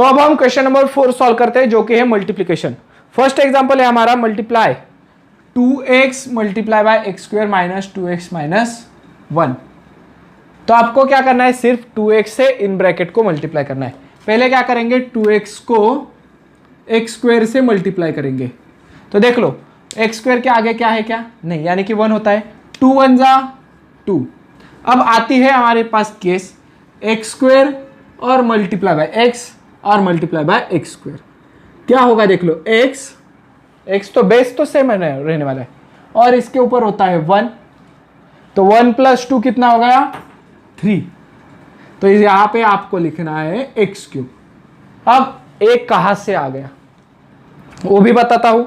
तो अब हम क्वेश्चन नंबर 4 सॉल्व करते हैं, जो कि है मल्टीप्लीकेशन। फर्स्ट एग्जांपल है हमारा multiply 2x multiply by x square minus 2x minus 1। तो आपको क्या करना है, सिर्फ 2x से इन ब्रैकेट को मल्टीप्लाई करना है। पहले क्या करेंगे, 2x को एक्स स्क्वायर से मल्टीप्लाई करेंगे। तो देख लो एक्स स्क्वायर के आगे क्या है, क्या नहीं, यानी कि 1 होता है। 2 1 जा 2। अब आती है हमारे पास केस एक्स स्क्वायर और मल्टीप्लाई बाय एक्स और मल्टीप्लाई बाय एक्स स्क्वायर। क्या होगा देख लो, एक्स तो बेस तो सेम रहने वाला है और इसके ऊपर होता है 1, तो 1 + 2 कितना हो गया 3। तो यहां पे आपको लिखना है एक्स क्यूब। अब एक कहां से आ गया वो भी बताता हूं।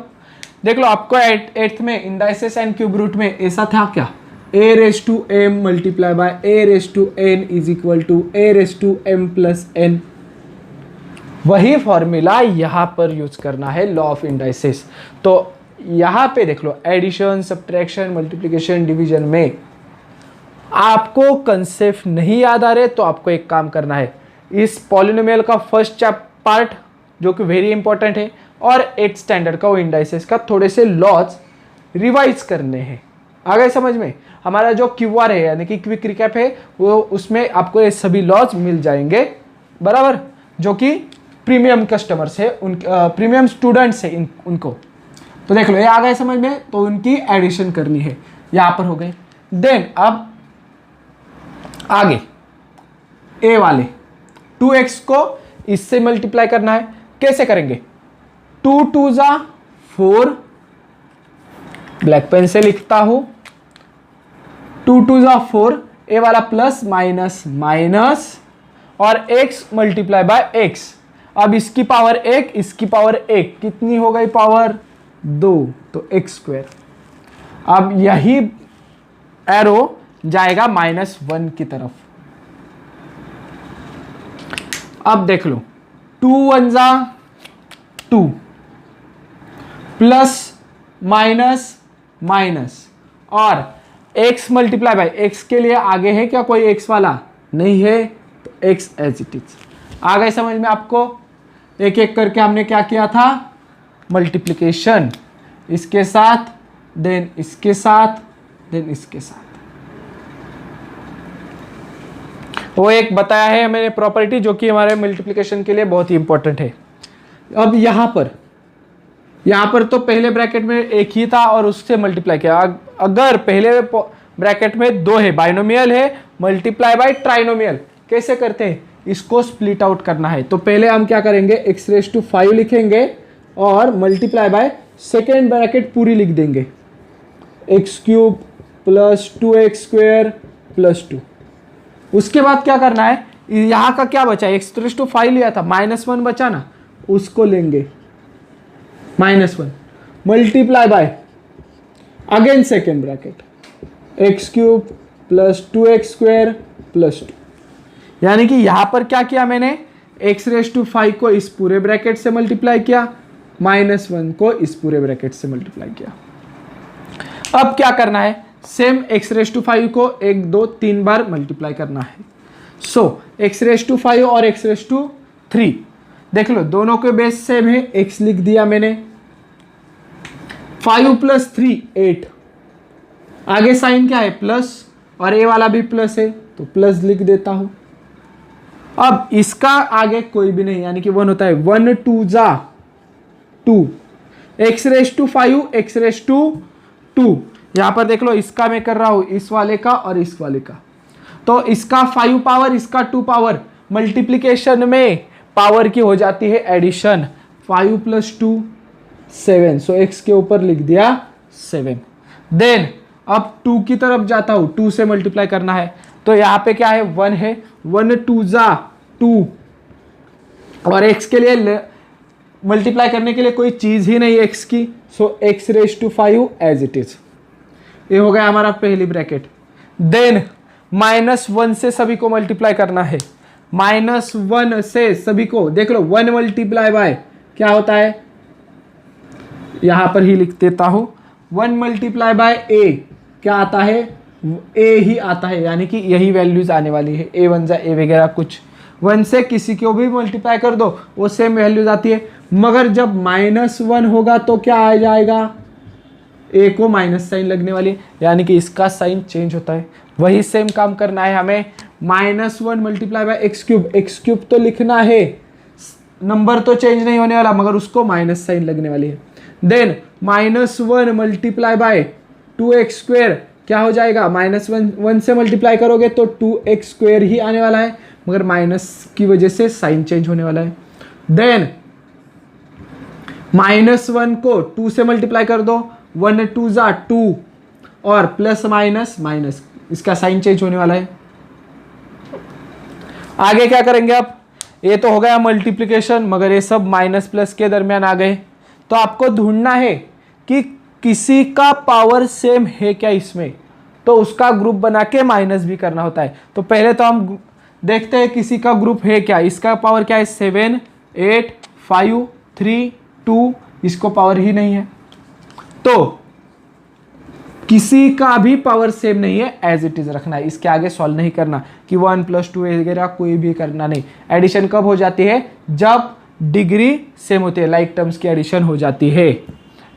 देख लो आपको 8th में इंडाइसेस एंड क्यूब रूट में ऐसा था क्या, a⁻m multiply by a⁻n is equal to a⁻m + n। वही फॉर्मूला यहां पर यूज करना है, लॉ ऑफ इंडाइसेस। तो यहां पे देख लो एडिशन सब्ट्रैक्शन मल्टीप्लिकेशन डिवीजन में आपको कंसेप्ट नहीं याद आ रहे तो आपको एक काम करना है, इस पॉलिनोमियल का फर्स्ट पार्ट जो कि वेरी इंपॉर्टेंट है और 8th स्टैंडर्ड का वो इंडाइसेस का थोड़े से लॉज रिवाइज करने हैं। आ गए समझ में। हमारा जो क्यूआर है यानी कि क्विक रिकैप है वो, उसमें आपको ये सभी लॉज मिल जाएंगे बराबर, जो कि प्रीमियम कस्टमर्स है, उन प्रीमियम स्टूडेंट्स है उनको। तो देख लो ये आ गए समझ में, तो उनकी एडिशन करनी है, यहां पर हो गए। देन अब आगे ए वाले 2x को इससे मल्टीप्लाई करना है। कैसे करेंगे, 2 2 जा 4, ब्लैक पेन से लिखता हूं, 2 2 जा 4, ए वाला प्लस माइनस माइनस और x मल्टीप्लाई बाय x। अब इसकी पावर 1 इसकी पावर 1 कितनी हो गई, पावर 2, तो एक्स स्क्वायर। अब यही एरो जाएगा -1 की तरफ। अब देख लो 2 1 जा 2 प्लस माइनस माइनस और x मल्टीप्लाई बाय x के लिए आगे है क्या कोई x वाला, नहीं है, तो x एज इट इज। आ गए समझ में आपको। एक एक करके हमने क्या किया था, मल्टीप्लिकेशन इसके साथ, देन इसके साथ, देन इसके साथ। वो एक बताया है मैंने प्रॉपर्टी जो कि हमारे मल्टीप्लिकेशन के लिए बहुत ही इंपॉर्टेंट है। अब यहां पर तो पहले ब्रैकेट में एक ही था और उससे मल्टीप्लाई किया। अगर पहले ब्रैकेट में 2 है, बाइनोमियल है, मल्टीप्लाई बाय ट्राइनोमियल, कैसे करते हैं, इसको स्प्लिट आउट करना है। तो पहले हम क्या करेंगे, x⁵ लिखेंगे और मल्टीप्लाई बाय सेकेंड ब्रैकेट पूरी लिख देंगे, x³ + 2x² + 2। उसके बाद क्या करना है, यहां का क्या बचा, x⁵ लिया था, -1 बचा ना, उसको लेंगे -1 multiply by again second bracket x³ + 2x² + 2। यानी कि यहां पर क्या किया मैंने, x⁵ को इस पूरे ब्रैकेट से मल्टीप्लाई किया, -1 को इस पूरे ब्रैकेट से मल्टीप्लाई किया। अब क्या करना है, सेम x⁵ को 1 2 3 बार मल्टीप्लाई करना है। सो x⁵ और x⁵ देख लो दोनों के बेस सेम है, x लिख दिया मैंने, 5 + 3 8, आगे साइन क्या है प्लस और ए वाला भी प्लस है तो प्लस लिख देता हूं। अब इसका आगे कोई भी नहीं यानी कि 1 होता है, 1 2 जा 2, x⁵ x⁵2। यहां पर देख लो इसका मैं कर रहा हूं, इस वाले का और इस वाले का, तो इसका 5 पावर इसका 2 पावर, मल्टीप्लिकेशन में पावर की हो जाती है एडिशन, 5 + 2 7, सो x के ऊपर लिख दिया 7। देन अब 2 की तरफ जाता हूं, 2 से मल्टीप्लाई करना है, तो यहां पे क्या है 1 है, 1 2 जा 2 और x के लिए मल्टीप्लाई करने के लिए कोई चीज ही नहीं x की, सो x⁵ एज इट इज। ये हो गया हमारा पहली ब्रैकेट। देन -1 से सभी को मल्टीप्लाई करना है, -1 से सभी को, देख लो 1 मल्टीप्लाई बाय क्या होता है, यहां पर ही लिख देता हूं, 1 मल्टीप्लाई बाय a क्या आता है, a ही आता है, यानी कि यही वैल्यूज आने वाली है, a1 जा a वगैरह कुछ 1 से किसी को भी मल्टीप्लाई कर दो वो सेम वैल्यूज आती है, मगर जब -1 होगा तो क्या आ जाएगा, ए को माइनस साइन लगने वाली है, यानी कि इसका साइन चेंज होता है। वही सेम काम करना है हमें, -1 मल्टीप्लाई बाय एक्स क्यूब तो लिखना है, नंबर तो चेंज नहीं होने वाला मगर उसको माइनस साइन लगने वाली है। देन -1 मल्टीप्लाई बाय 2x², क्या हो जाएगा, -1 से मल्टीप्लाई करोगे तो 2x² ही आने वाला है, मगर माइनस की वजह से साइन चेंज होने वाला है। देन -1 को 2 से मल्टीप्लाई कर दो, 1 2 जा 2 और प्लस माइनस माइनस, इसका साइन चेंज होने वाला है। आगे क्या करेंगे अब, ये तो हो गया मल्टीप्लिकेशन, मगर ये सब माइनस प्लस के दरमियान आ गए, तो आपको ढूंढना है कि किसी का पावर सेम है क्या इसमें, तो उसका ग्रुप बना के माइनस भी करना होता है। तो पहले तो हम देखते हैं किसी का ग्रुप है क्या, इसका पावर क्या है 7 8 5 3 2, इसको पावर ही नहीं है, तो किसी का भी पावर सेम नहीं है, एज इट इज रखना है, इसके आगे सॉल्व नहीं करना कि 1 + 2 वगैरह कोई भी करना नहीं। एडिशन कब हो जाती है, जब डिग्री सेम होती है, लाइक टर्म्स की एडिशन हो जाती है।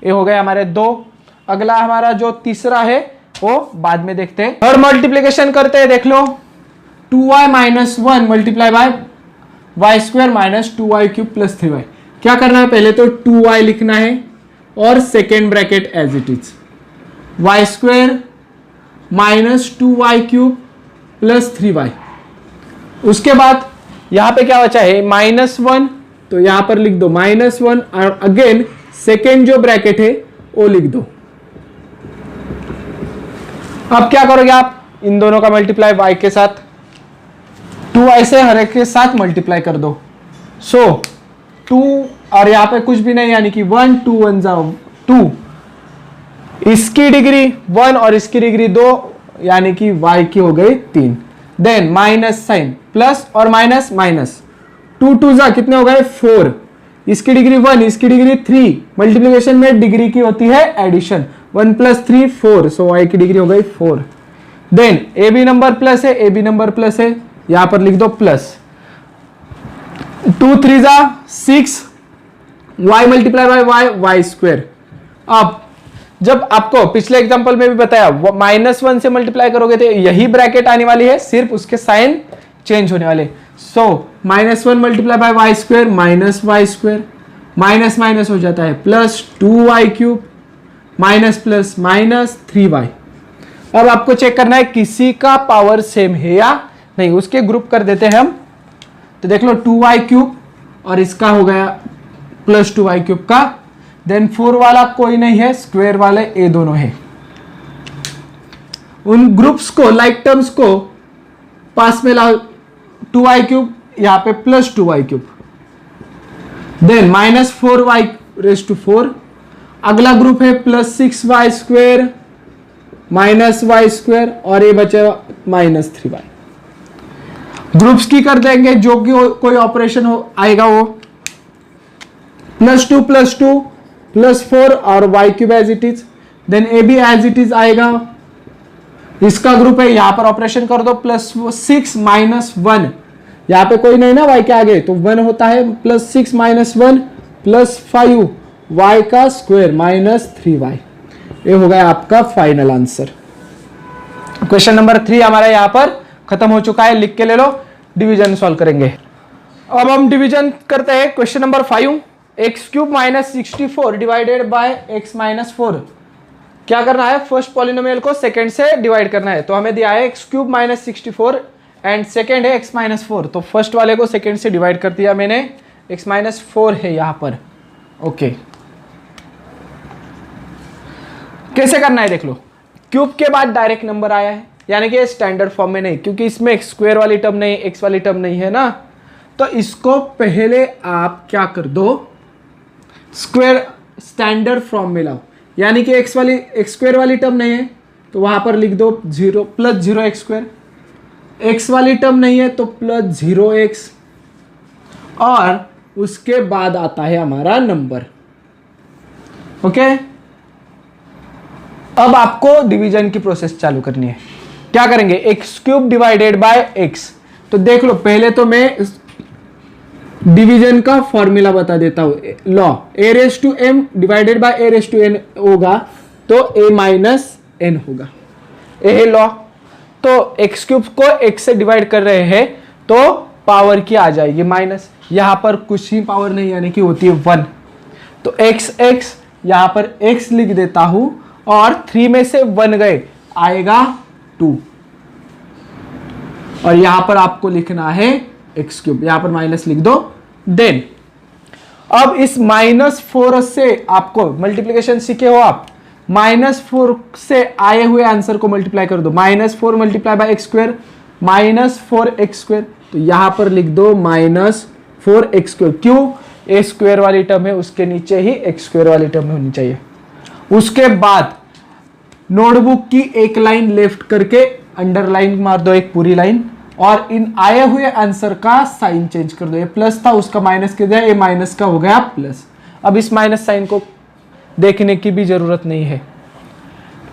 ये हो गए हमारे 2। अगला हमारा जो तीसरा है वो बाद में देखते हैं, और मल्टीप्लिकेशन करते हैं, देख लो 2y - 1 multiply by y² - 2y³ + 3y। क्या करना है, पहले तो 2y लिखना है और second bracket as it is, y² - 2y³ + 3y। उसके बाद यहां पे क्या बचा है -1, तो यहां पर लिख दो -1 और अगेन सेकेंड जो ब्रैकेट है वो लिख दो। अब क्या करोगे आप, इन दोनों का मल्टीप्लाई y के साथ, 2y से हर एक के साथ मल्टीप्लाई कर दो। सो 2 और यहां पे कुछ भी नहीं, यानी कि 1 2 1 जाओ 2, इसकी डिग्री 1 और इसकी डिग्री 2, यानी कि y की हो गई 3। देन माइनस साइन, प्लस और माइनस माइनस, 2 2 जा कितने हो गए 4, इसकी डिग्री 1 इसकी डिग्री 3, मल्टीप्लिकेशन में डिग्री की होती है एडिशन, 1 + 3 4, सो y की डिग्री हो गई 4। Then A B number plus है, ए बी नंबर प्लस है, यहां पर लिख दो प्लस, 2 3 जा 6, y मल्टीप्लाई बाय y²। अब जब आपको पिछले एग्जांपल में भी बताया -1 से मल्टीप्लाई करोगे तो यही ब्रैकेट आने वाली है, सिर्फ उसके साइन चेंज होने वाले। सो -1 multiply by y² -y², minus minus हो जाता है +2y³ minus plus minus 3y। अब आपको चेक करना है किसी का पावर सेम है या नहीं, उसके ग्रुप कर देते हैं हम। तो देख लो 2y³ और इसका हो गया +2y³ का, देन 4 वाला कोई नहीं है, स्क्वायर वाले ए दोनों है। उन ग्रुप्स को, लाइक टर्म्स को पास में लाओ, 2y³ यहां पे +2y³, देन -4y⁴। अगला ग्रुप है +6y² -y² और ये बचेगा -3y। ग्रुप्स की कर देंगे, जो कि कोई ऑपरेशन हो आएगा वो +2 +2 +4 और y³ as it is, then A B as it is आएगा, इसका ग्रुप है, यहां पर ऑपरेशन कर दो +6 -1, यहां पे कोई नहीं ना y के आगे, तो 1 होता है, +6 -1 +5 y का स्क्वायर -3y। ये हो गया आपका फाइनल आंसर। क्वेश्चन नंबर 3 हमारा यहां पर खत्म हो चुका है, लिख के ले लो। डिवीजन सॉल्व करेंगे। अब हम डिवीजन करते हैं। Question number 5, x³ - 64 divided by x - 4। क्या करना है, फर्स्ट पॉलिनोमियल को सेकंड से डिवाइड करना है। तो हमें दिया है x³ - 64 एंड सेकंड है x - 4, तो फर्स्ट वाले को सेकंड से डिवाइड कर दिया मैंने, x - 4 है यहां पर। ओके, कैसे करना है देख लो। क्यूब के बाद डायरेक्ट नंबर आया है, यानी कि स्टैंडर्ड फॉर्म में नहीं, क्योंकि इसमें स्क्वायर वाली टर्म नहीं, एक्स वाली टर्म नहीं है ना, तो इसको पहले आप क्या कर दो, स्क्वायर स्टैंडर्ड फॉर्म में लाओ, यानी कि एक्स स्क्वायर वाली टर्म नहीं है तो वहां पर लिख दो 0 + 0x², एक्स वाली टर्म नहीं है तो +0x, और उसके बाद आता है हमारा नंबर। ओके, अब आपको डिवीजन की प्रोसेस चालू करनी है। क्या करेंगे, x³ डिवाइडेड बाय x, तो देख लो, पहले तो मैं डिवीजन का फॉर्मूला बता देता हूं, law a raise to m divided by a raise to n होगा तो a माइनस n होगा, ये है लॉ। तो एक्स क्यूब को x से डिवाइड कर रहे हैं तो पावर की आ जाएगी माइनस, यहां पर कुछ ही पावर नहीं यानी कि होती है 1, तो x x यहां पर x लिख देता हूं और 3 में से 1 गए आएगा 2, और यहां पर आपको लिखना है एक्स क्यूब, यहां पर माइनस लिख दो। देन अब इस -4 से आपको मल्टीप्लीकेशन सीखे हो आप, -4 से आए हुए आंसर को मल्टीप्लाई कर दो, -4 multiply by x square -4x², तो यहां पर लिख दो -4x²। क्यों? ए स्क्वायर वाली टर्म है, उसके नीचे ही x² वाली टर्म होनी चाहिए। उसके बाद नोटबुक की एक लाइन लेफ्ट करके अंडरलाइन मार दो, एक पूरी लाइन, और इन आए हुए आंसर का साइन चेंज कर दो, ये प्लस था उसका माइनस कर दिया, ये माइनस का हो गया प्लस। अब इस माइनस साइन को देखने की भी जरूरत नहीं है।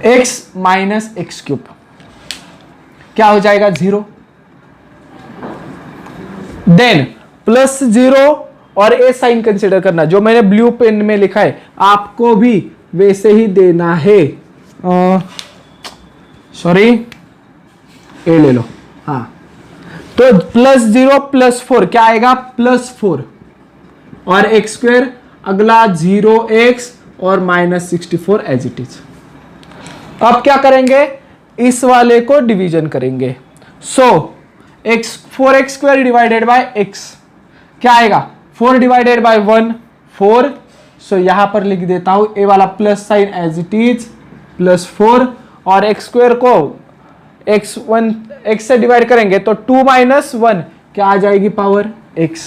x माइनस एक्स क्यूब क्या हो जाएगा 0, देन +0 और ए साइन कंसिडर करना, जो मैंने ब्लू पेन में लिखा है आपको भी वैसे ही देना है। सॉरी, ए ले लो, हाँ, तो +0 +4 क्या आएगा +4 और x² अगला 0x और -64 एज इट इज। अब क्या करेंगे, इस वाले को डिवीजन करेंगे। सो4x² डिवाइडेड बाय x क्या आएगा 4 डिवाइडेड बाय 1 4, सो यहां पर लिख देता हूं ए वाला plus sign as it is +4, और x² को x से डिवाइड करेंगे तो 2 - 1 क्या आ जाएगी पावर x।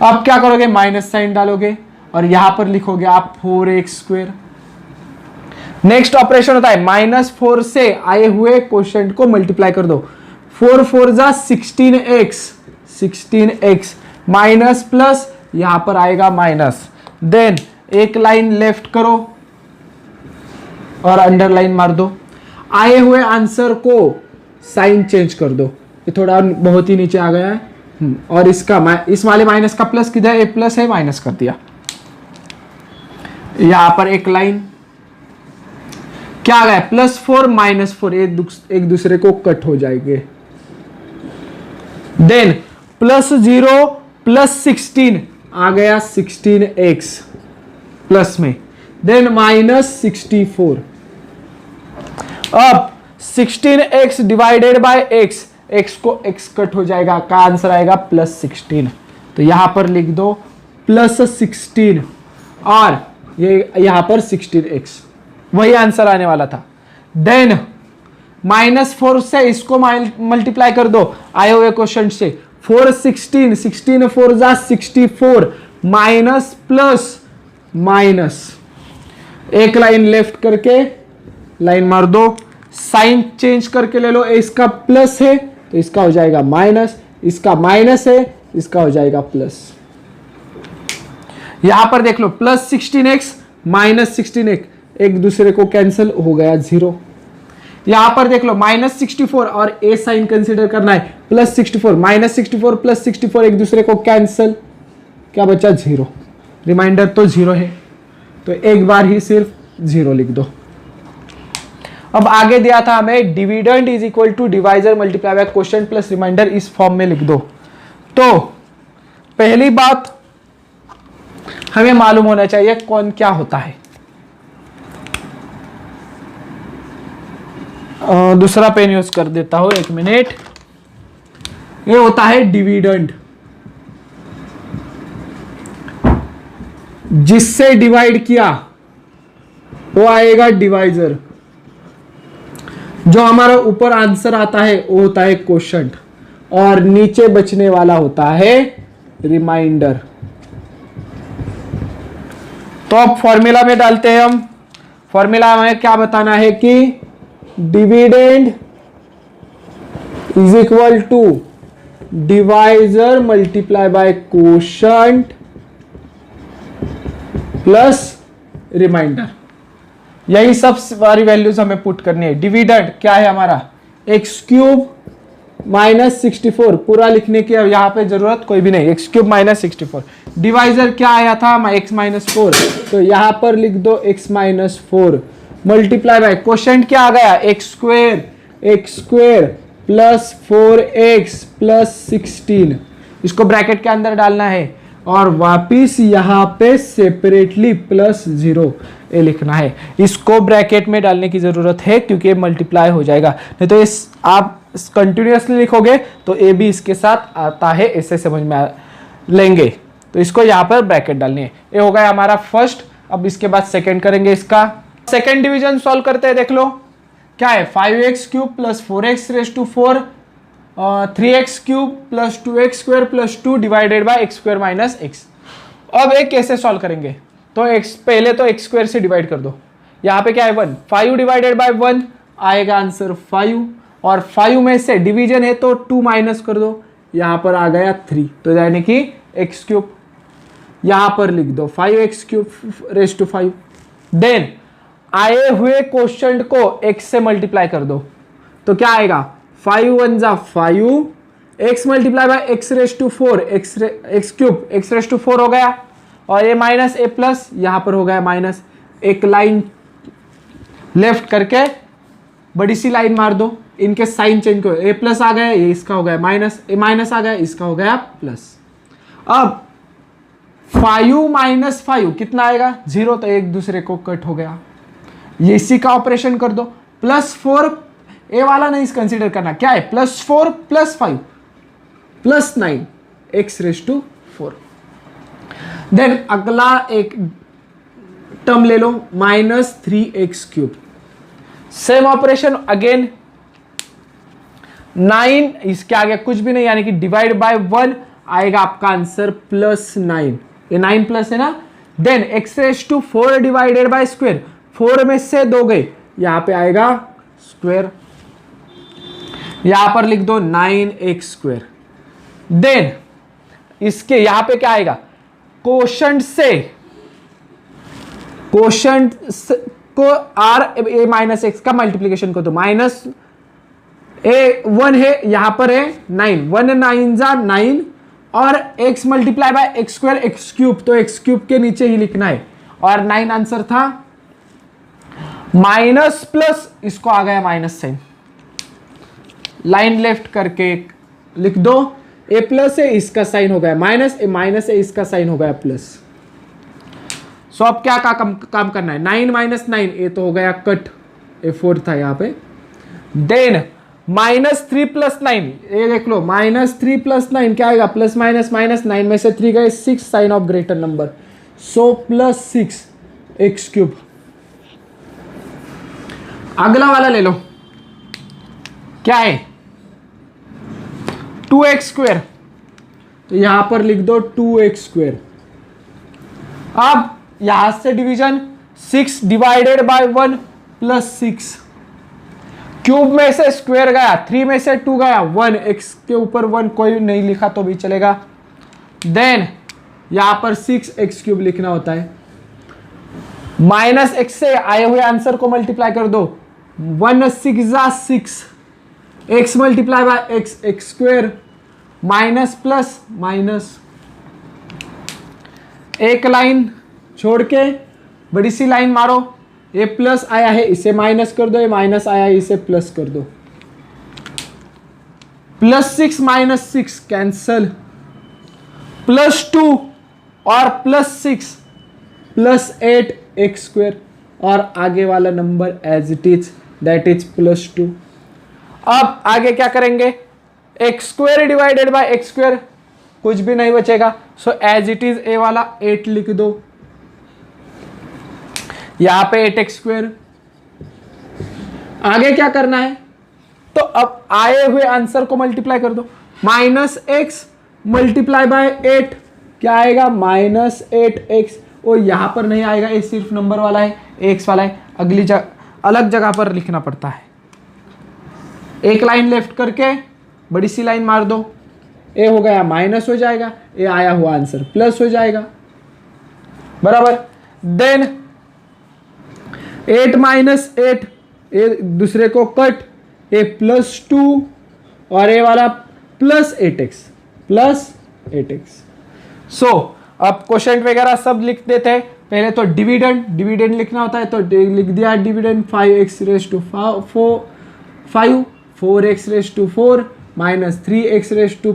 अब क्या करोगे, माइनस साइन डालोगे और यहां पर लिखोगे आप 4x²। नेक्स्ट ऑपरेशन होता है -4 से आए हुए क्वोशिएंट को मल्टीप्लाई कर दो, 4 4 जा 16x माइनस प्लस यहां पर आएगा माइनस, देन एक लाइन लेफ्ट करो और अंडरलाइन मार दो, आए हुए आंसर को साइन चेंज कर दो, ये थोड़ा बहुत ही नीचे आ गया है, और इसका इस वाले माइनस का प्लस किधर, ए प्लस है माइनस कर दिया, यहां पर एक लाइन क्या आ गया +4 -4, एक दूसरे को कट हो जाएंगे, देन +0 +16 आ गया 16x प्लस में, देन -64। अब 16x डिवाइडेड बाय x को x कट हो जाएगा, का आंसर आएगा +16, तो यहां पर लिख दो +16 और ये यहां पर 16x, वही आंसर आने वाला था। देन -4 से इसको मल्टीप्लाई कर दो आए हुए क्वेश्चन से, 4 16 16 4 जा 64 माइनस प्लस माइनस, एक लाइन लेफ्ट करके लाइन मार दो, साइन चेंज करके ले लो, इसका प्लस है तो इसका हो जाएगा माइनस, इसका माइनस है इसका हो जाएगा प्लस। यहां पर देख लो +16x -16x एक दूसरे को कैंसिल हो गया 0। यहां पर देख लो -64 और ए साइन कंसीडर करना है, +64 -64 +64 एक दूसरे को कैंसिल, क्या बचा 0, रिमाइंडर तो 0 है तो एक बार ही सिर्फ 0 लिख दो। अब आगे दिया था हमें dividend is equal to divisor multiply by quotient plus remainder, इस फॉर्म में लिख दो। तो पहली बात हमें मालूम होना चाहिए कौन क्या होता है। दूसरा पेन यूज कर देता हूं, 1 मिनट। ये होता है डिविडेंड, जिससे डिवाइड किया वो आएगा डिवाइजर, जो हमारा ऊपर आंसर आता है वो होता है क्वोशिएंट, और नीचे बचने वाला होता है रिमाइंडर। तो अब फॉर्मूला में डालते हैं हम। फॉर्मूला में क्या बताना है कि dividend is equal to divisor multiply by quotient plus remainder. यही सब सारी वैल्यूज हमें पुट करनी है। डिविडेंड क्या है हमारा x³ -64 पूरा लिखने की अब यहाँ पे जरूरत कोई भी नहीं, x³ -64। डिवाइजर क्या आया था, x -4, तो यहाँ पर लिख दो x -4 मल्टीप्लाई बाय क्वोशंट क्या आ गया, x² प्लस 4x प्लस 16, इसको ब्रैकेट के अंदर डालना है और वापिस यहाँ पे सेपरेटली +0 ये लिखना है। इसको ब्रैकेट में डालने की जरूरत है क्योंकि ये मल्टीप्लाई हो जाएगा, नहीं तो इस आप कंटिन्यूअसली लिखोगे तो ए भी इसके साथ आता है, ऐसे समझ में लेंगे। तो इसको यहाँ पर ब्रैकेट डालनी है। ये हो गया हमारा फर्स्ट। अब इसके बाद सेकंड करेंगे। इसका सेकंड डिवीजन सॉल्व करते हैं। देख लो क्या है, 5x³ plus 4x⁴ 3x³ plus 2x² plus 2 divided by x² minus x। अब एक कैसे सॉल्व करेंगे, तो x पहले तो x² से डिवाइड कर दो। यहाँ पे क्या है 1, 5 डिवाइडेड बाय 1 आएगा आंसर 5, और 5 में से डिवीजन है तो 2 माइनस कर दो, यहाँ पर आ गया 3, तो यानी कि x³ यहाँ पर लिख दो 5x³ देन आए हुए क्वोशंट को x से मल्टीप्लाई कर दो, तो क्या आएगा 5 1 जा 5, x multiply by x⁴ x³ हो गया, और ये माइनस a प्लस यहाँ पर हो गया माइनस। एक लाइन लेफ्ट करके बड़ी सी लाइन मार दो, इनके साइन चेंज करो, a प्लस आ गया, ये इसका हो गया माइनस, a माइनस आ गया, इसका हो गया प्लस। अब 5 माइनस 5 कितना आएगा 0, तो एक दूसरे को कट हो गया। ये इसी का ऑपरेशन कर दो, +4 ए वाला नहीं कंसीडर करना, क्या है +4 + 5 + 9 x⁴। देन अगला एक टर्म ले लो -3x³, सेम ऑपरेशन अगेन 9 इसके आगे कुछ भी नहीं, यानी कि डिवाइड बाय 1 आएगा आपका आंसर +9, ये 9 प्लस है ना। Then x⁴ divided by square, 4 में से 2 गए, यहां पे आएगा स्क्वायर, यहां पर लिख दो 9x²। देन इसके यहां पे क्या आएगा, क्वोशंट को r माइनस x का मल्टीप्लीकेशन कर दो, माइनस a1 है, यहां पर है 9, 1 9 जा 9, और x मल्टीप्लाई बाय x², तो x³ के नीचे ही लिखना है, और 9 आंसर था। माइनस प्लस इसको आ गया माइनस साइन, लाइन लेफ्ट करके लिख दो, a प्लस है इसका साइन हो गया माइनस, a माइनस है इसका साइन हो गया प्लस। सो अब क्या काम करना है, 9 माइनस 9, ए तो हो गया कट, a4 था यहाँ पे। देन -3 + 9, ये देख लो -3 + 9 क्या आएगा, प्लस माइनस माइनस, 9 में से 3 गए 6, sign of greater number, so +6 x³। अगला वाला ले लो, क्या है 2x², तो यहां पर लिख दो 2x²। अब यहां से डिवीजन 6 डिवाइडेड बाय 1 + 6, क्यूब में से स्क्वायर गया, 3 में से 2 गया, 1 x के ऊपर 1 कोई नहीं लिखा तो भी चलेगा। देन यहां पर 6x³ लिखना होता है, -x से आए हुए आंसर को मल्टीप्लाई कर दो, 1 6 जा 6, x multiply by x² minus plus minus, एक लाइन छोड़ के बड़ी सी लाइन मारो, ये प्लस आया है इसे माइनस कर दो, ये माइनस आया है इसे प्लस कर दो, +6 - 6 कैंसल, +2 और +6 +8 x², और आगे वाला number as it is, that is +2। अब आगे क्या करेंगे, x² डिवाइडेड बाय x², कुछ भी नहीं बचेगा, so as it is A वाला 8 लिख दो, यहां पे 8x²। आगे क्या करना है, तो अब आए हुए आंसर को मल्टीप्लाई कर दो, -x मल्टीप्लाई बाय 8 क्या आएगा -8x, और यहां पर नहीं आएगा, ये सिर्फ नंबर वाला है, x वाला है, अलग जगह पर लिखना पड़ता है। एक लाइन लेफ्ट करके बड़ी सी लाइन मार दो, ए हो गया माइनस हो जाएगा, ए आया हुआ आंसर प्लस हो जाएगा, बराबर। देन 8 - 8, ए दूसरे को कट, ए +2 और ये वाला +8x। सो अब क्वेश्चन वगैरह सब लिख देते हैं। पहले तो डिविडेंड लिखना होता है, तो लिख दिया dividend 5x raise to 5, 4x raise to 4 minus 3x raise to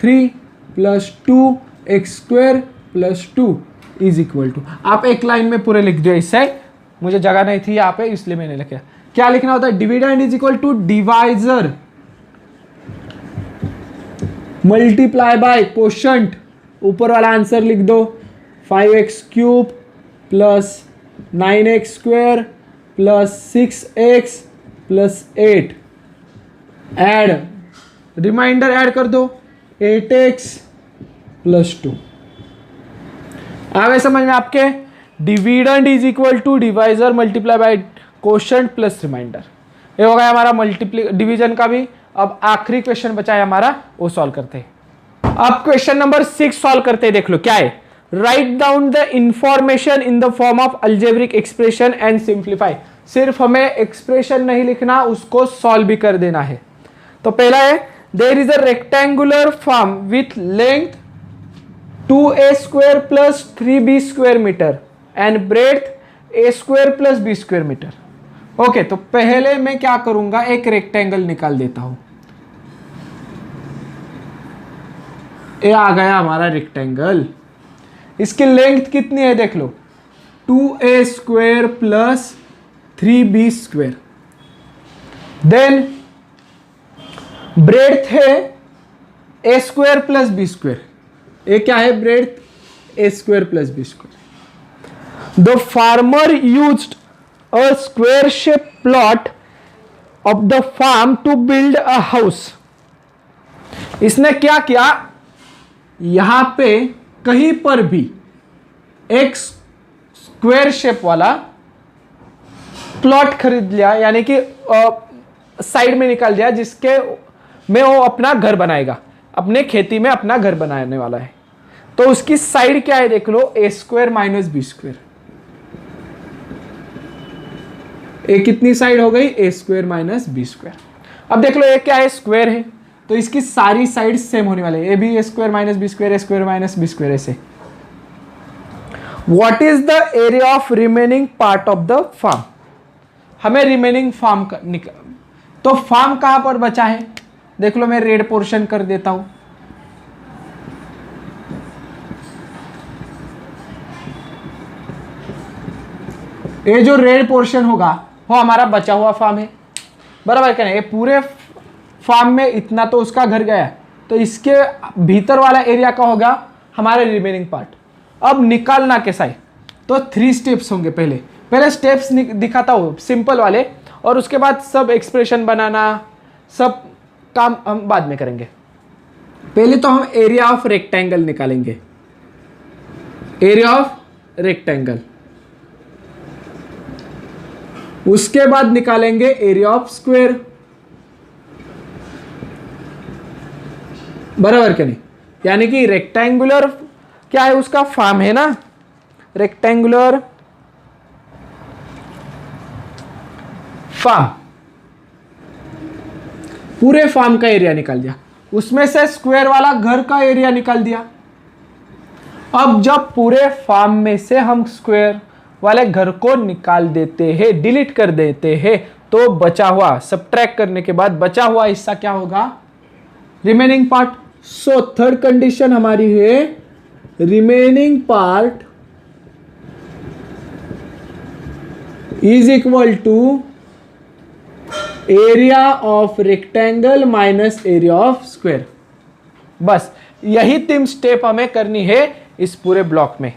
3 plus 2x square plus 2 is equal to, आप एक लाइन में पूरे लिख दिया। इससे मुझे जगह नहीं थी यहाँ पे, इसलिए मैंने लिखा। क्या लिखना होता है? Dividend is equal to divisor multiply by quotient. ऊपर वाला आंसर लिख दो, 5x cube plus 9x square plus 6x plus 8, add remainder add कर दो 8x प्लस 2। आ गए समझ में आपके? Dividend is equal to divisor multiply by quotient plus remainder. ये हो गया हमारा डिवीजन का भी। अब आखिरी क्वेश्चन बचा है हमारा, वो सॉल्व करते हैं। अब क्वेश्चन नंबर 6 सॉल्व करते हैं। देख लो क्या है। Write down the information in the form of algebraic expression and simplify. सिर्फ हमें एक्सप्रेशन नहीं लिखना, उसको सॉल्व भी कर देना है। तो पहला है, there is a rectangular farm with length 2a square plus 3b square metre and breadth a square plus b square metre. Okay, तो पहले मैं क्या करूंगा, एक रेक्टेंगल निकाल देता हूं। ये आ गया हमारा रेक्टेंगल। इसकी लेंथ कितनी है देख लो, 2a square plus 3b square. Then breadth है a square plus b square. ये क्या है? Breadth a square plus b square. The farmer used a square shape plot of the farm to build a house। इसने क्या किया, यहां पे कहीं पर भी एक स्क्वायर शेप वाला प्लॉट खरीद लिया, यानी कि साइड में निकाल दिया, जिसके में वो अपना घर बनाएगा, अपने खेती में अपना घर बनाने वाला है। तो उसकी साइड क्या है देख लो, a square minus b square. A कितनी साइड हो गई? A square minus B square. अब देख लो ये क्या है? स्क्वायर है, तो इसकी सारी साइड सेम होने वाले। ए भी A square minus B square, A square minus B square ऐसे। What is the area of remaining part of the farm? हमें रिमेनिंग फार्म का तो फार्म कहां पर बचा है देख लो, मैं रेड पोर्शन कर देता हूं। ये जो रेड पोर्शन होगा वो हमारा बचा हुआ फार्म है, बराबर क्या नहीं? ये पूरे फार्म में इतना तो उसका घर गया, तो इसके भीतर वाला एरिया का होगा हमारे रिमेनिंग पार्ट। अब निकालना कैसा है? तो 3 स्टेप्स होंगे। पहले स्टेप्स दिखाता हूँ सिंपल वाले, और उसके बाद सब एक्सप्रेशन बनाना सब काम हम बाद में करेंगे। पहले तो हम एरिया ऑफ रेक्टेंगल निकालेंगे, एरिया ऑफ रेक्टेंगल। उसके बाद निकालेंगे एरिया ऑफ स्क्वायर, बराबर क्या नहीं? यानी कि रेक्टेंगुलर क्या है, उसका फॉर्म है ना, रेक्टेंगुलर फॉर्म। पूरे फॉर्म का एरिया निकाल दिया, उसमें से स्क्वायर वाला घर का एरिया निकाल दिया। अब जब पूरे फॉर्म में से हम स्क्वायर वाले घर को निकाल देते हैं, डिलीट कर देते हैं, तो बचा हुआ, सबट्रैक्ट करने के बाद बचा हुआ हिस्सा क्या होगा? Remaining part. So third condition हमारी है, remaining part is equal to area of rectangle minus area of square. बस यही 3 स्टेप हमें करनी है इस पूरे ब्लॉक में।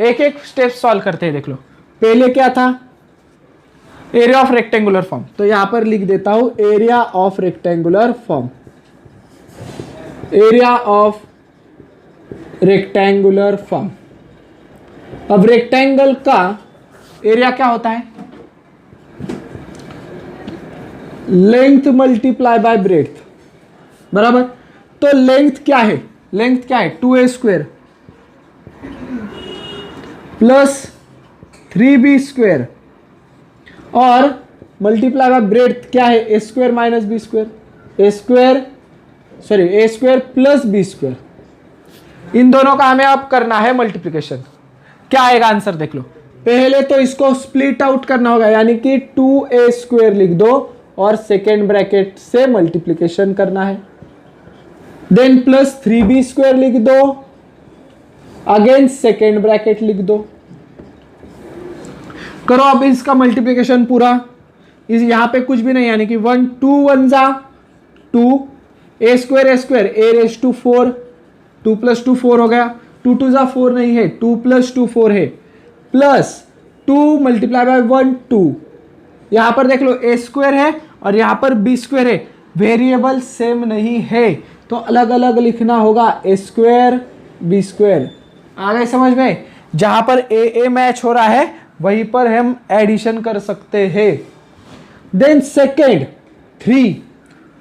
एक एक स्टेप सॉल्व करते हैं। देख लो पहले क्या था, एरिया ऑफ रेक्टेंगुलर फॉर्म। तो यहां पर लिख देता हूं area of rectangular form, area of rectangular form. अब रेक्टेंगल का एरिया क्या होता है? लेंथ मल्टीप्लाई बाय ब्रेड्थ, बराबर। तो लेंथ क्या है? लेंथ क्या है? 2a square plus 3b square, और मल्टीप्लाई बाय ब्रेड्थ क्या है? a square minus b square. A square plus B square. इन दोनों का हमें अब करना है मल्टीप्लिकेशन। क्या आएगा आंसर देख लो। पहले तो इसको स्प्लिट आउट करना होगा, यानी कि 2a स्क्वायर लिख दो और सेकेंड ब्रैकेट से मल्टीप्लिकेशन करना है। देन प्लस 3b स्क्वायर लिख दो, अगेन सेकेंड ब्रैकेट लिख दो। करो अब इसका मल्टीप्लिकेशन पूरा। इस यहां पे कुछ भी नहीं, यानी कि 1 2 1 जा 2, ए स्क्वायर ए रेस टू 4, 2 + 2 4 हो गया। 2 2 जा 4 नहीं है, 2 + 2 4 है, प्लस 2 × 1 2। यहां पर देख लो ए स्क्वायर है और यहां पर बी स्क्वायर है, वेरिएबल सेम नहीं है तो अलग अलग लिखना होगा, ए स्क्वायर बी स्क्वायर। आ गए समझ में? जहां पर ए मैच हो रहा है वहीं पर हम एडिशन कर सकते हैं। Then second 3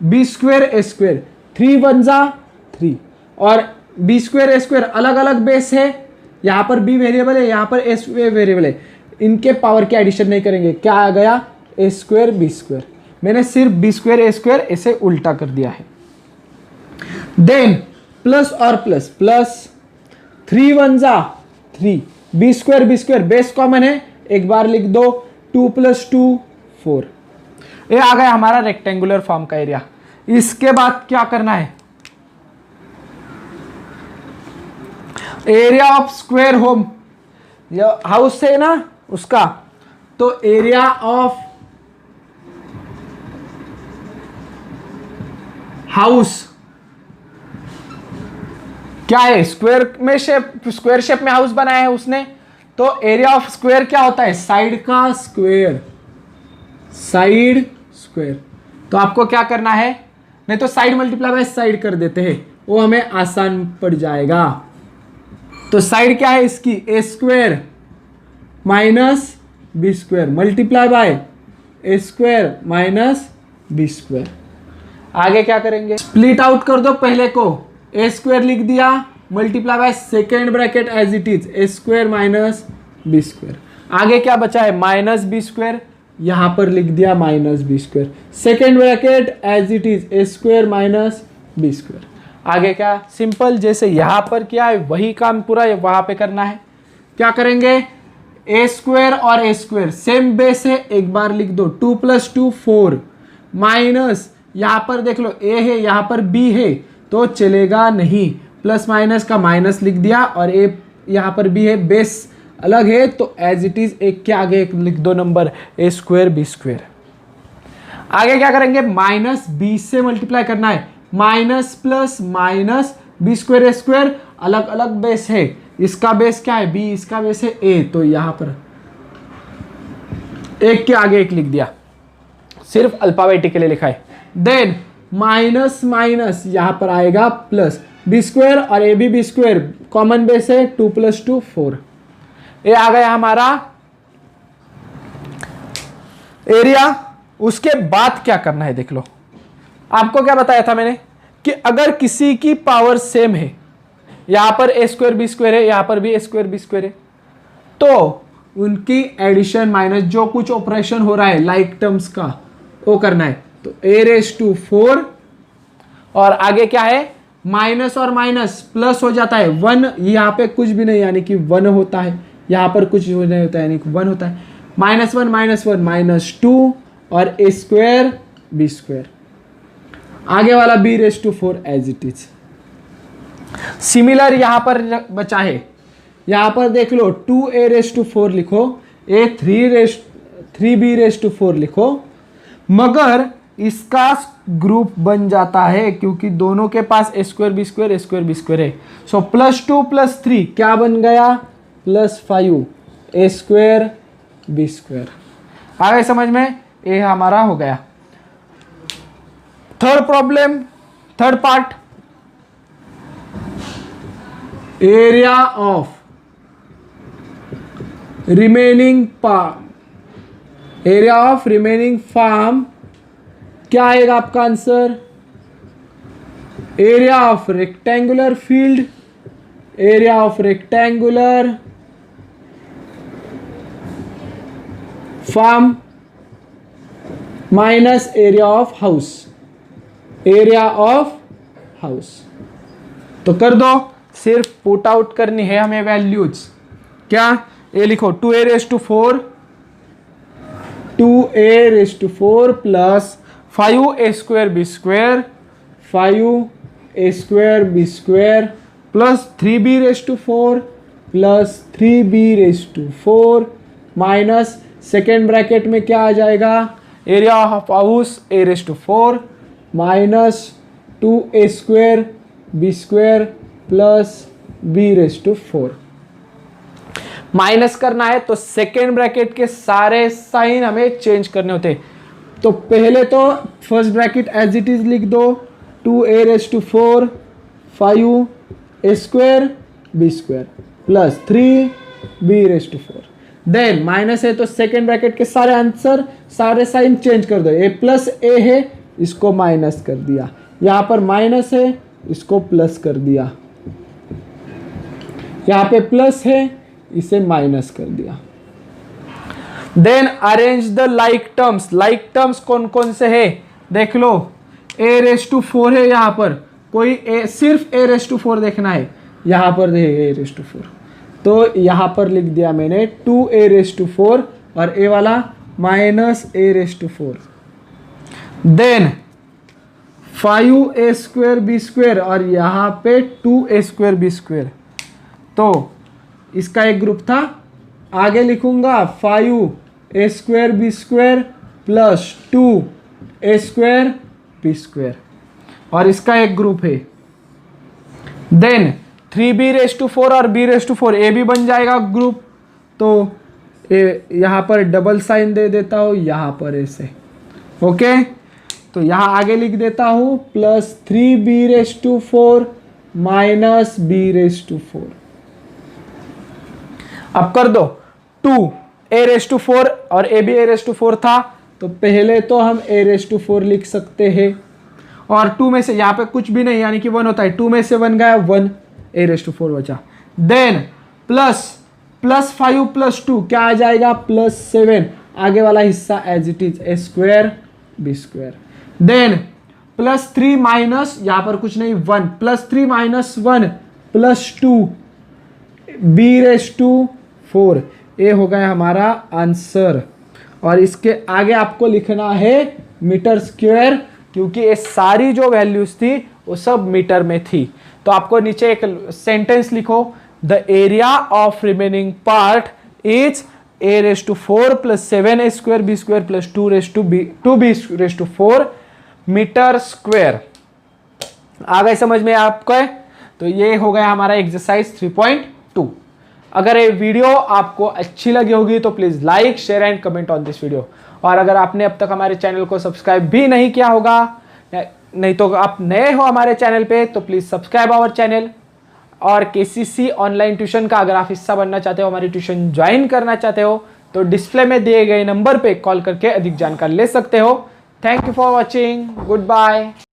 B square A square, 3 1 जा 3 और बी स्क्वायर ए स्क्वायर अलग अलग बेस है। यहां पर बी वेरिएबल है, यहां पर ए वेरिएबल है, इनके पावर के एडिशन नहीं करेंगे। क्या आ गया? ए स्क्वायर बी स्क्वायर। मैंने सिर्फ बी स्क्वायर ए स्क्वायर इसे उल्टा कर दिया है। देन प्लस और प्लस, प्लस 3 1 जा 3, बी स्क्वायर बेस कॉमन है, एक बार लिख दो, 2 + 2 4। ये आ गया हमारा रेक्टेंगुलर फॉर्म का एरिया। इसके बाद क्या करना है? Area of square home, house है ना उसका, तो एरिया ऑफ हाउस क्या है? स्क्वायर शेप में हाउस बनाया है उसने, तो एरिया ऑफ स्क्वायर क्या होता है? साइड का स्क्वायर, साइड स्क्वायर। तो आपको क्या करना है, नहीं तो साइड मल्टीप्लाई बाय साइड कर देते हैं, वो हमें आसान पड़ जाएगा। तो साइड क्या है इसकी? A square minus B square multiply by A square minus B square. आगे क्या करेंगे? स्प्लिट आउट कर दो पहले को, ए स्क्वायर लिख दिया multiply by second bracket as it is, A square minus B square. आगे क्या बचा है? माइनस बी स्क्वायर, यहां पर लिख दिया minus B square, second bracket as it is, A square minus B square. आगे क्या? सिंपल, जैसे यहां पर किया है वही काम पूरा वहां पे करना है। क्या करेंगे? ए स्क्वायर और ए स्क्वायर सेम बेस है, एक बार लिख दो, 2 + 2 4 माइनस, यहां पर देख लो ए है यहां पर बी है तो चलेगा नहीं, प्लस माइनस का माइनस लिख दिया और ए यहां पर बी है, बेस अलग है तो एज इट इज एक के आगे एक लिख दो number, A square B square. आगे क्या करेंगे? माइनस बी से मल्टीप्लाई करना है, minus plus minus B square A square अलग अलग बेस है, इसका बेस क्या है? बी, इसका बेस है ए, तो यहां पर एक के आगे एक लिख दिया, सिर्फ अल्फाबेटिकली लिखा है। देन माइनस माइनस यहां पर आएगा प्लस, बी स्क्वायर और A B square common base है, 2 + 2 4। ये आ गया हमारा एरिया। उसके बाद क्या करना है देख लो। आपको क्या बताया था मैंने कि अगर किसी की पावर सेम है, यहां पर ए स्क्वायर बी स्क्वायर है, यहां पर भी ए स्क्वायर बी स्क्वायर है, तो उनकी एडिशन माइनस जो कुछ ऑपरेशन हो रहा है लाइक टर्म्स का वो करना है। तो a⁴ और आगे क्या है? माइनस और माइनस प्लस हो जाता है, 1 यहां पे कुछ भी नहीं यानी कि 1 होता है, यहां पर कुछ नहीं होता है यानी कि 1 होता है, -1 -2 और ए स्क्वायर बी स्क्वायर। आगे वाला b⁴ as it is. Similar यहां पर बचा है, यहां पर देख लो 2a⁴ लिखो, a3b⁴ लिखो, मगर इसका ग्रुप बन जाता है क्योंकि दोनों के पास ए स्क्वायर बी स्क्वायर है। सो +2 + 3 क्या बन गया? +5 ए स्क्वायर बी स्क्वायर। आ गए समझ में? ये हमारा हो गया। Third part, area of remaining farm क्या आएगा आपका answer? Area of rectangular field, area of rectangular farm minus area of house, area of house. तो कर दो, सिर्फ पुट आउट करनी है हमें वैल्यूज। क्या, ये लिखो 2a raise to 4 plus 5a square B square, 5a square B square plus 3b raise to 4 plus 3b raise to 4 minus second bracket में क्या आ जाएगा, area of house a raise to 4 minus 2a square B square plus b raise to 4। Minus करना है तो second bracket के सारे sign हमें चेंज करने होते हैं। तो पहले तो first bracket as it is लिख दो, 2a raise to 4 5a square B square plus 3b raise to 4। Then minus है तो सेकेंड ब्रैकेट के सारे आंसर सारे साइन चेंज कर दो। a प्लस a है, इसको माइनस कर दिया, यहाँ पर माइनस है, इसको प्लस कर दिया, यहाँ पे प्लस है, इसे माइनस कर दिया। Then arrange the like terms. Like terms कौन कौन से है देख लो, a रेज टू 4 है, यहाँ पर कोई सिर्फ a रेज टू 4 देखना है, यहाँ पर देखेगा a रेज टू 4, तो यहाँ पर लिख दिया मैंने 2a रेज टू 4 और a वाला minus a raise to 4। Then 5a square B square और यहाँ पे 2a स्क्वायर बी स्क्वायर, तो इसका एक ग्रुप था, आगे लिखूंगा 5a square B square plus 2a square B square और इसका एक ग्रुप है। देन 3b रेज टू 4 और b रेज टू 4 ए भी बन जाएगा ग्रुप, तो यहाँ पर डबल साइन दे देता हूँ, यहाँ पर ऐसे, ओके। तो यहाँ आगे लिख देता हूँ plus 3b raise to 4 minus b raise to 4। अब कर दो 2a रेज टू 4 और a भी a रेज टू 4 था, तो पहले तो हम a रेज टू 4 लिख सकते हैं और 2 में से यहाँ पे कुछ भी नहीं यानी कि 1 होता है, 2 में से 1 गया, 1 a रेज टू 4 बचा। देन प्लस 5 प्लस 2 क्या आ जाएगा, प्लस 7, आगे वाला हिस्सा as it is a square B square. Then plus 3 minus, यहाँ पर कुछ नहीं, 1 plus 3 minus 1 plus 2 b raise to 4, ये हो गया हमारा आंसर। और इसके आगे आपको लिखना है मीटर स्क्वायर, क्योंकि ये सारी जो वैल्यूज थी वो सब मीटर में थी। तो आपको नीचे एक सेंटेंस लिखो, the area of remaining part is a raise to 4 plus 7a square B square plus 2b raise to 4 metre square. आ गए समझ में आपको? तो ये हो गया हमारा एक्सरसाइज 3.2। अगर ये वीडियो आपको अच्छी लगी होगी तो please like share and comment on this video. और अगर आपने अब तक हमारे चैनल को सब्सक्राइब भी नहीं किया होगा, नहीं तो आप नए हो हमारे चैनल पे, तो प्लीज सब्सक्राइब आवर चैनल। और केसीसी ऑनलाइन ट्यूशन का अगर आप हिस्सा बनना चाहते हो, हमारी ट्यूशन ज्वाइन करना चाहते हो, तो डिस्प्ले में दिए गए नंबर पे कॉल करके अधिक जानकारी ले सकते हो। Thank you for watching, good bye.